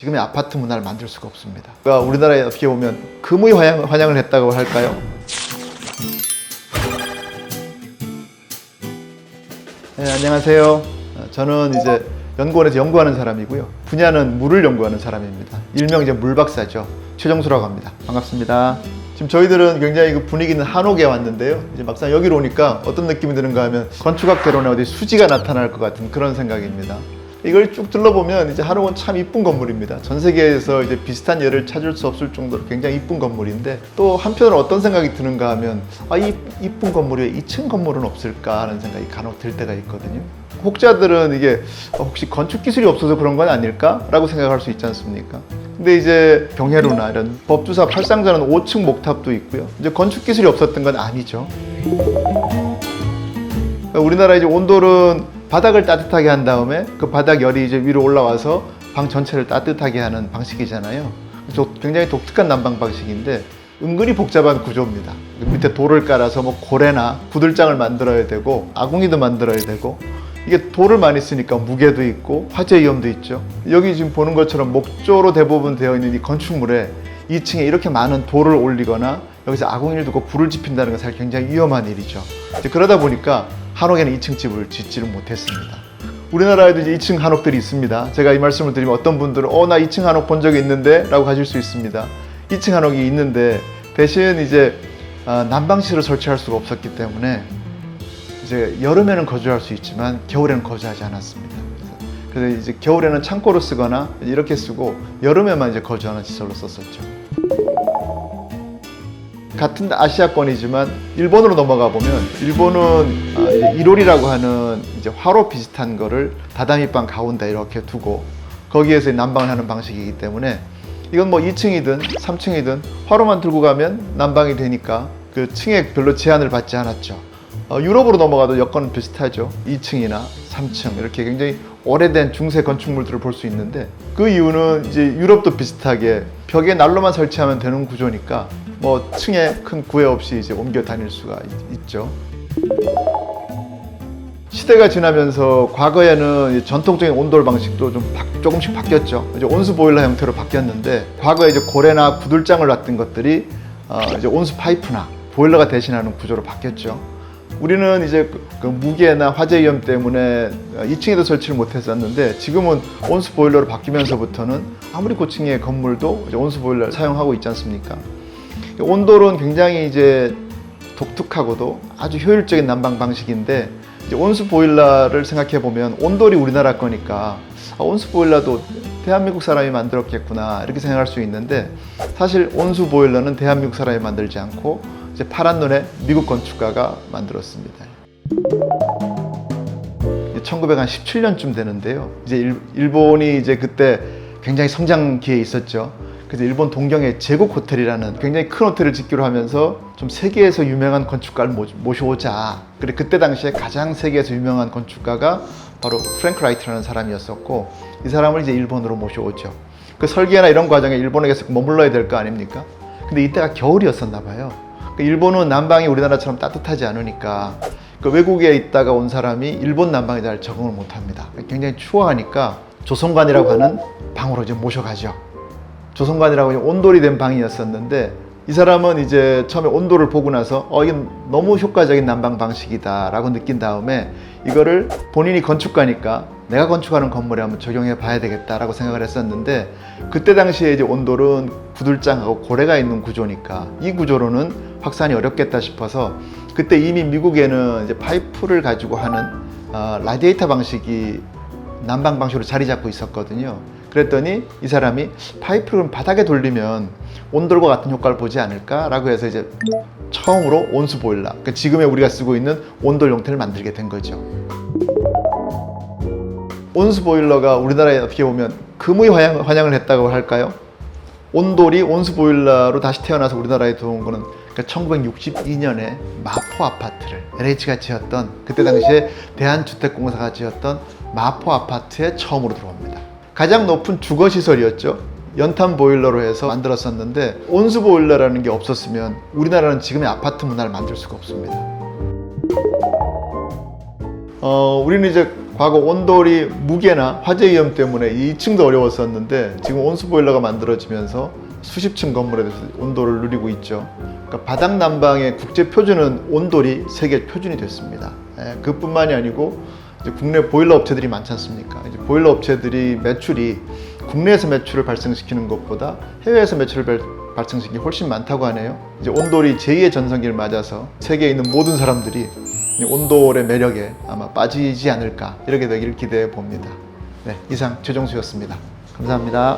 지금의 아파트 문화를 만들 수가 없습니다. 그러니까 우리나라에 어떻게 보면 금의 환영을 했다고 할까요? 네, 안녕하세요. 저는 이제 연구원에서 연구하는 사람이고요. 분야는 물을 연구하는 사람입니다. 일명 이제 물박사죠. 최정수라고 합니다. 반갑습니다. 지금 저희들은 굉장히 그 분위기 있는 한옥에 왔는데요. 이제 막상 여기로 오니까 어떤 느낌이 드는가 하면 건축학개론에 어디 수지가 나타날 것 같은 그런 생각입니다. 이걸 쭉 둘러보면 이제 한옥은 참 이쁜 건물입니다. 전 세계에서 이제 비슷한 예를 찾을 수 없을 정도로 굉장히 이쁜 건물인데, 또 한편으로 어떤 생각이 드는가 하면 이 이쁜 건물이 왜 2층 건물은 없을까 하는 생각이 간혹 들 때가 있거든요. 혹자들은 이게 혹시 건축 기술이 없어서 그런 건 아닐까라고 생각할 수 있지 않습니까? 근데 이제 경회로나 이런 법주사 팔상자는 5층 목탑도 있고요. 이제 건축 기술이 없었던 건 아니죠. 우리나라 이제 온돌은 바닥을 따뜻하게 한 다음에 그 바닥 열이 이제 위로 올라와서 방 전체를 따뜻하게 하는 방식이잖아요. 굉장히 독특한 난방 방식인데 은근히 복잡한 구조입니다. 밑에 돌을 깔아서 뭐 고래나 구들장을 만들어야 되고 아궁이도 만들어야 되고, 이게 돌을 많이 쓰니까 무게도 있고 화재 위험도 있죠. 여기 지금 보는 것처럼 목조로 대부분 되어 있는 이 건축물에 2층에 이렇게 많은 돌을 올리거나 여기서 아궁이를 두고 불을 지핀다는 건 사실 굉장히 위험한 일이죠. 그러다 보니까 한옥에는 2층 집을 짓지를 못했습니다. 우리나라에도 이제 2층 한옥들이 있습니다. 제가 이 말씀을 드리면 어떤 분들은 나 2층 한옥 본 적이 있는데 라고 하실 수 있습니다. 2층 한옥이 있는데 대신 이제 난방실을 설치할 수가 없었기 때문에 이제 여름에는 거주할 수 있지만 겨울에는 거주하지 않았습니다. 그래서 이제 겨울에는 창고로 쓰거나 이렇게 쓰고 여름에만 이제 거주하는 시설로 썼었죠. 같은 아시아권이지만 일본으로 넘어가 보면 일본은 이로리라고 하는 이제 화로 비슷한 거를 다다미방 가운데 이렇게 두고 거기에서 난방을 하는 방식이기 때문에 이건 뭐 2층이든 3층이든 화로만 들고 가면 난방이 되니까 그 층에 별로 제한을 받지 않았죠. 유럽으로 넘어가도 여건은 비슷하죠. 2층이나 3층 이렇게 굉장히 오래된 중세 건축물들을 볼 수 있는데, 그 이유는 이제 유럽도 비슷하게 벽에 난로만 설치하면 되는 구조니까 뭐 층에 큰 구애 없이 이제 옮겨 다닐 수가 있죠. 시대가 지나면서 과거에는 전통적인 온돌 방식도 조금씩 바뀌었죠. 이제 온수 보일러 형태로 바뀌었는데, 과거에 이제 고래나 구들장을 놨던 것들이 이제 온수 파이프나 보일러가 대신하는 구조로 바뀌었죠. 우리는 이제 그 무게나 화재 위험 때문에 2층에도 설치를 못했었는데, 지금은 온수 보일러로 바뀌면서부터는 아무리 고층의 건물도 이제 온수 보일러를 사용하고 있지 않습니까? 온돌은 굉장히 이제 독특하고도 아주 효율적인 난방 방식인데, 이제 온수 보일러를 생각해 보면 온돌이 우리나라 거니까 온수 보일러도 대한민국 사람이 만들었겠구나 이렇게 생각할 수 있는데, 사실 온수 보일러는 대한민국 사람이 만들지 않고 이제 파란 눈에 미국 건축가가 만들었습니다. 1917년쯤 되는데요. 이제 일본이 이제 그때 굉장히 성장기에 있었죠. 그래서 일본 동경에 제국 호텔이라는 굉장히 큰 호텔을 짓기로 하면서 좀 세계에서 유명한 건축가를 모셔오자. 그때 당시에 가장 세계에서 유명한 건축가가 바로 프랭크 라이트라는 사람이었었고, 이 사람을 이제 일본으로 모셔오죠. 그 설계나 이런 과정에 일본에 계속 머물러야 될 거 아닙니까? 근데 이때가 겨울이었었나 봐요. 일본은 난방이 우리나라처럼 따뜻하지 않으니까 그 외국에 있다가 온 사람이 일본 난방에 잘 적응을 못합니다. 굉장히 추워하니까 조선관이라고 하는 방으로 이제 모셔가죠. 조선관이라고 온돌이 된 방이었었는데, 이 사람은 이제 처음에 온돌을 보고 나서 이건 너무 효과적인 난방 방식이다 라고 느낀 다음에 이거를 본인이 건축가니까 내가 건축하는 건물에 한번 적용해 봐야 되겠다라고 생각을 했었는데, 그때 당시에 이제 온돌은 구들장하고 고래가 있는 구조니까 이 구조로는 확산이 어렵겠다 싶어서, 그때 이미 미국에는 이제 파이프를 가지고 하는 라디에이터 방식이 난방 방식으로 자리 잡고 있었거든요. 그랬더니 이 사람이 파이프를 바닥에 돌리면 온돌과 같은 효과를 보지 않을까라고 해서 이제 처음으로 온수 보일러, 그러니까 지금의 우리가 쓰고 있는 온돌 형태를 만들게 된 거죠. 온수 보일러가 우리나라에 어떻게 보면 금의 환영을 했다고 할까요? 온돌이 온수 보일러로 다시 태어나서 우리나라에 들어온 거는 1962년에 마포 아파트를 LH가 지었던, 그때 당시에 대한주택공사가 지었던 마포 아파트에 처음으로 들어옵니다. 가장 높은 주거시설이었죠. 연탄 보일러로 해서 만들었었는데, 온수 보일러라는 게 없었으면 우리나라는 지금의 아파트 문화를 만들 수가 없습니다. 우리는 이제 과거 온돌이 무게나 화재 위험 때문에 2층도 어려웠었는데 지금 온수 보일러가 만들어지면서 수십 층 건물에 대해서 온돌을 누리고 있죠. 그러니까 바닥 난방의 국제 표준은 온돌이 세계 표준이 됐습니다. 그뿐만이 아니고 이제 국내 보일러 업체들이 많지 않습니까? 이제 보일러 업체들이 매출이 국내에서 매출을 발생시키는 것보다 해외에서 매출을 발생시키는 게 훨씬 많다고 하네요. 이제 온돌이 제2의 전성기를 맞아서 세계에 있는 모든 사람들이 이 온돌의 매력에 아마 빠지지 않을까 이렇게 되기를 기대해 봅니다. 네, 이상 최종수였습니다. 감사합니다.